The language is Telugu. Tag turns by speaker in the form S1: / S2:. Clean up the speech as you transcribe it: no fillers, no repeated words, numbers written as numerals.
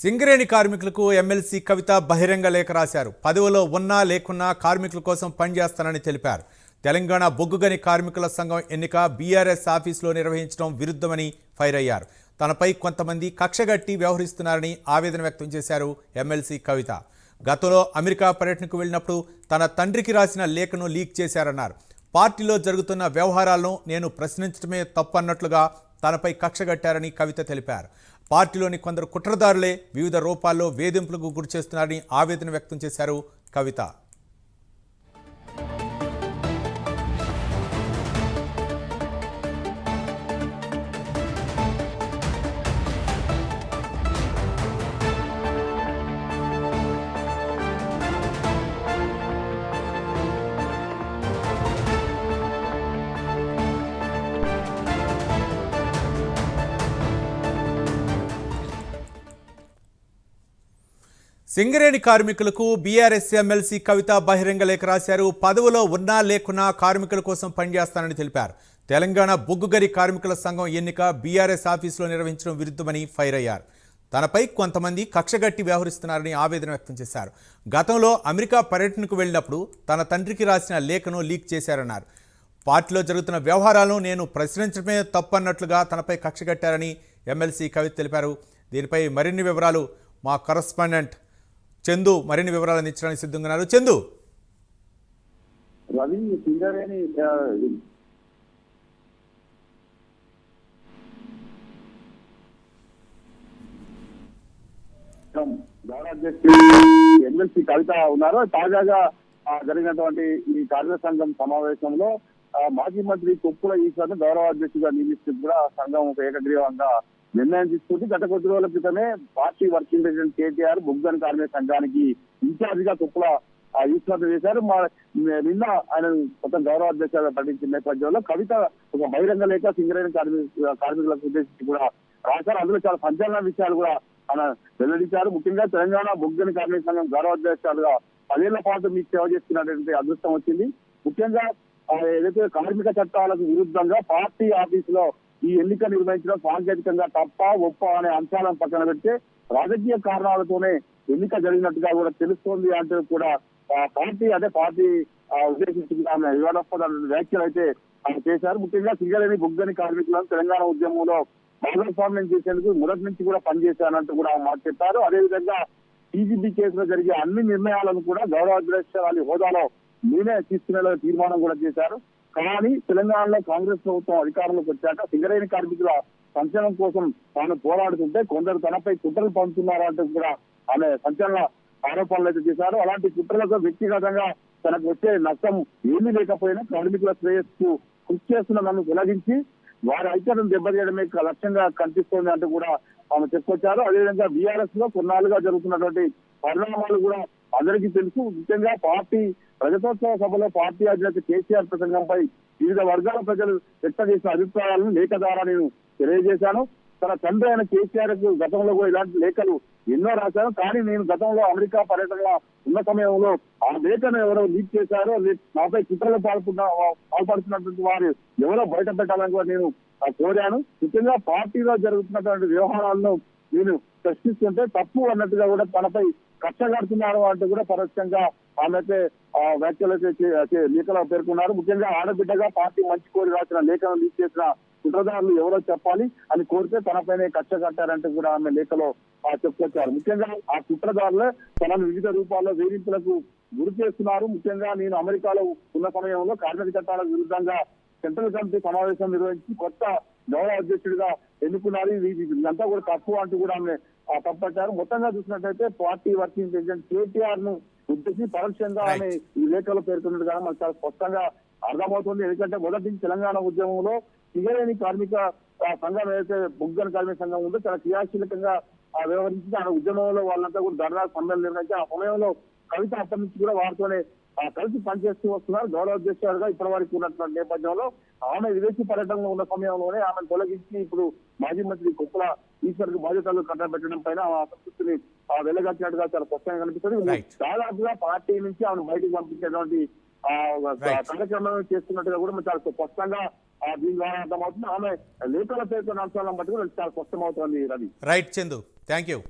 S1: సింగరేణి కార్మికులకు ఎమ్మెల్సీ కవిత బహిరంగ లేఖ రాశారు. పదవిలో ఉన్నా లేకున్నా కార్మికుల కోసం పనిచేస్తానని తెలిపారు. తెలంగాణ బొగ్గుగని కార్మికుల సంఘం ఎన్నిక బీఆర్ఎస్ ఆఫీసులో నిర్వహించడం విరుద్ధమని ఫైర్ అయ్యారు. తనపై కొంతమంది కక్షగట్టి వ్యవహరిస్తున్నారని ఆవేదన వ్యక్తం చేశారు ఎమ్మెల్సీ కవిత. గతంలో అమెరికా పర్యటనకు వెళ్ళినప్పుడు తన తండ్రికి రాసిన లేఖను లీక్ చేశారన్నారు. పార్టీలో జరుగుతున్న వ్యవహారాలను నేను ప్రశ్నించడమే తప్పన్నట్లుగా తనపై కక్షగట్టారని కవిత తెలిపారు. పార్టీలోని కొందరు కుట్రదారులే వివిధ రూపాల్లో వేధింపులకు గురిచేస్తున్నారని ఆవేదన వ్యక్తం చేశారు కవిత. సింగరేణి కార్మికులకు బీఆర్ఎస్ ఎమ్మెల్సీ కవిత బహిరంగ లేఖ రాశారు. పదవిలో ఉన్నా లేకున్నా కార్మికుల కోసం పనిచేస్తానని తెలిపారు. తెలంగాణ బొగ్గుగని కార్మికుల సంఘం ఎన్నిక బీఆర్ఎస్ ఆఫీసులో నిర్వహించడం విరుద్ధమని ఫైర్ అయ్యారు. తనపై కొంతమంది కక్షగట్టి వ్యవహరిస్తున్నారని ఆవేదన వ్యక్తం చేశారు. గతంలో అమెరికా పర్యటనకు వెళ్ళినప్పుడు తన తండ్రికి రాసిన లేఖను లీక్ చేశారన్నారు. పార్టీలో జరుగుతున్న వ్యవహారాలను నేను ప్రశ్నించడమే తప్పన్నట్లుగా తనపై కక్షగట్టారని ఎమ్మెల్సీ కవిత తెలిపారు. దీనిపై మరిన్ని వివరాలు మా కరస్పాండెంట్ చందు మరిన్ని వివరాలు అందించడానికి సిద్ధంగా ఉన్నారు. చందు,
S2: రవి సింగరేణి ఎమ్మెల్సీ కవిత ఉన్నారు. తాజాగా జరిగినటువంటి ఈ కార్మిక సంఘం సమావేశంలో మాజీ మంత్రి కొప్పుల ఈశ్వర్ను గౌరవ అధ్యక్షుడిగా నియమిస్తూ కూడా సంఘం ఏకగ్రీవంగా నిర్ణయం తీసుకుంది. గత కొద్ది రోజుల క్రితమే పార్టీ వర్కింగ్ ప్రెసిడెంట్ కేటీఆర్ బొగ్గుగని కార్మిక సంఘానికి ఇన్ఛార్జ్ గా కొప్పుల ఈశ్వర్ చేశారు. నిన్న ఆయన కొత్త గౌరవ అధ్యక్షులుగా ప్రకటించిన నేపథ్యంలో కవిత ఒక బహిరంగ లేఖ సింగరేణి కార్మికులకు ఉద్దేశించి కూడా రాశారు. అందులో చాలా సంచలన విషయాలు కూడా ఆయన వెల్లడించారు. ముఖ్యంగా తెలంగాణ బొగ్గుగని కార్మిక సంఘం గౌరవ అధ్యక్షులుగా 10 ఏళ్ల పాటు మీకు సేవ చేస్తున్నటువంటి అదృష్టం వచ్చింది. ముఖ్యంగా ఏదైతే కార్మిక చట్టాలకు విరుద్ధంగా పార్టీ ఆఫీసులో ఈ ఎన్నిక నిర్వహించడం సాంకేతికంగా తప్ప ఒప్ప అనే అంశాలను పక్కన పెడితే రాజకీయ కారణాలతోనే ఎన్నిక జరిగినట్టుగా కూడా తెలుస్తోంది అంటూ కూడా పార్టీ ఉద్దేశించి ఆమె వివాదాస్పద వ్యాఖ్యలు అయితే ఆయన చేశారు. ముఖ్యంగా సింగరేణి బొగ్గుగని కార్మికులను తెలంగాణ ఉద్యమంలో భాగస్వామ్యం చేసేందుకు మొదటి నుంచి కూడా పనిచేశానంటూ కూడా మాట చెప్పారు. అదేవిధంగా టీజీబీ కేసులో జరిగే అన్ని నిర్ణయాలను కూడా గౌరవ అధ్యక్షురాలి హోదాలో నేనే తీసుకునే తీర్మానం కూడా చేశారు. కానీ తెలంగాణలో కాంగ్రెస్ ప్రభుత్వం అధికారంలోకి వచ్చాక సింగరేణి కార్మికుల సంక్షేమం కోసం తాను పోరాడుతుంటే కొందరు తనపై కుట్రలు పంపుతున్నారంటూ కూడా ఆమె సంచలన ఆరోపణలు అయితే చేశారు. అలాంటి కుట్రలతో వ్యక్తిగతంగా తనకు వచ్చే నష్టం ఏమీ లేకపోయినా కార్మికుల శ్రేయస్సు కృషి చేస్తున్న నన్ను తొలగించి వారి ఐక్యతను దెబ్బతీయడమే లక్ష్యంగా కనిపిస్తోంది అంటూ కూడా ఆమె చెప్పుకొచ్చారు. అదేవిధంగా బీఆర్ఎస్ లో కొన్నాళ్ళుగా జరుగుతున్నటువంటి పరిణామాలు కూడా అందరికీ తెలుసు. ముఖ్యంగా పార్టీ ప్రజాతోత్సవ సభలో పార్టీ అధినేత కేసీఆర్ ప్రసంగంపై వివిధ వర్గాల ప్రజలు వ్యక్తం చేసిన అభిప్రాయాలను లేఖ ద్వారా నేను తెలియజేశాను. తన తండ్రి అయిన కేసీఆర్ కు గతంలో కూడా ఇలాంటి లేఖలు ఎన్నో రాశాను. కానీ నేను గతంలో అమెరికా పర్యటనలో ఉన్న సమయంలో ఆ లేఖను ఎవరో లీక్ చేశారో నాపై కుట్రలు పాల్పడుతున్నటువంటి వారు ఎవరో బయట పెట్టాలని కూడా నేను కోరాను. ముఖ్యంగా పార్టీలో జరుగుతున్నటువంటి వ్యవహారాలను నేను ప్రశ్నిస్తుంటే తప్పు అన్నట్టుగా కూడా తనపై కక్ష కడుతున్నారు అంటూ కూడా పరోక్షంగా ఆమెతే వ్యాఖ్యలు లేఖలో పేర్కొన్నారు. ముఖ్యంగా ఆడబిడ్డగా పార్టీ మంచి కోరి రాసిన లేఖను లీక్ చేసిన కుట్రదారులు ఎవరో చెప్పాలి అని కోరితే తనపైనే కక్ష కట్టారంటూ కూడా ఆమె లేఖలో చెప్పుకొచ్చారు. ముఖ్యంగా ఆ కుట్రదారులే తనను వివిధ రూపాల్లో వేధింపులకు గురి చేస్తున్నారు. ముఖ్యంగా నేను అమెరికాలో ఉన్న సమయంలో కార్మిక చట్టాలకు విరుద్ధంగా సెంట్రల్ కమిటీ సమావేశం నిర్వహించి కొత్త గౌరవ అధ్యక్షుడిగా ఎన్నుకున్నారు. ఇదంతా కూడా తప్పు అంటూ కూడా ఆమె తప్పట్టారు. మొత్తంగా చూసినట్టయితే పార్టీ వర్కింగ్ ప్రెసిడెంట్ కేటీఆర్ ను ఉద్దేశించి పరోక్షంగా ఆమె ఈ లేఖలో పేర్కొన్నట్టుగా మనకు చాలా స్పష్టంగా అర్థమవుతుంది. ఎందుకంటే మొదటి నుంచి తెలంగాణ ఉద్యమంలో సింగరేణి కార్మిక సంఘం ఏదైతే బొగ్గుగని కార్మిక సంఘం ఉందో చాలా క్రియాశీలకంగా వ్యవహరించి ఆ ఉద్యమంలో వాళ్ళంతా కూడా ధర్నా సమ్మెలు నిర్వహించి ఆ సమయంలో కవిత అప్పటి నుంచి కూడా వారితోనే కలిసి పనిచేస్తూ వస్తున్నారు. గౌరవ అధ్యక్షులుగా ఇప్పటి వరకు ఉన్నటువంటి నేపథ్యంలో ఆమె విదేశీ పర్యటనలో ఉన్న సమయంలోనే ఆమెను తొలగించి ఇప్పుడు మాజీ మంత్రి కొప్పుల ఈశ్వర్ కు బాధ్యతలు కట్టబెట్టడం పైన ఆ సంతృప్తిని వెలగచ్చినట్టుగా చాలా స్పష్టంగా కనిపిస్తుంది. దాదాపుగా పార్టీ నుంచి ఆమెను బయటకు పంపించేటువంటి కార్యక్రమం చేస్తున్నట్టుగా కూడా చాలా స్పష్టంగా దీని ద్వారా అర్థమవుతుంది. ఆమె లేఖల పేర్కొన్న అంశాలను బట్టి కూడా చాలా స్పష్టమవుతుంది. Ravi.
S1: Right Chandu, thank you.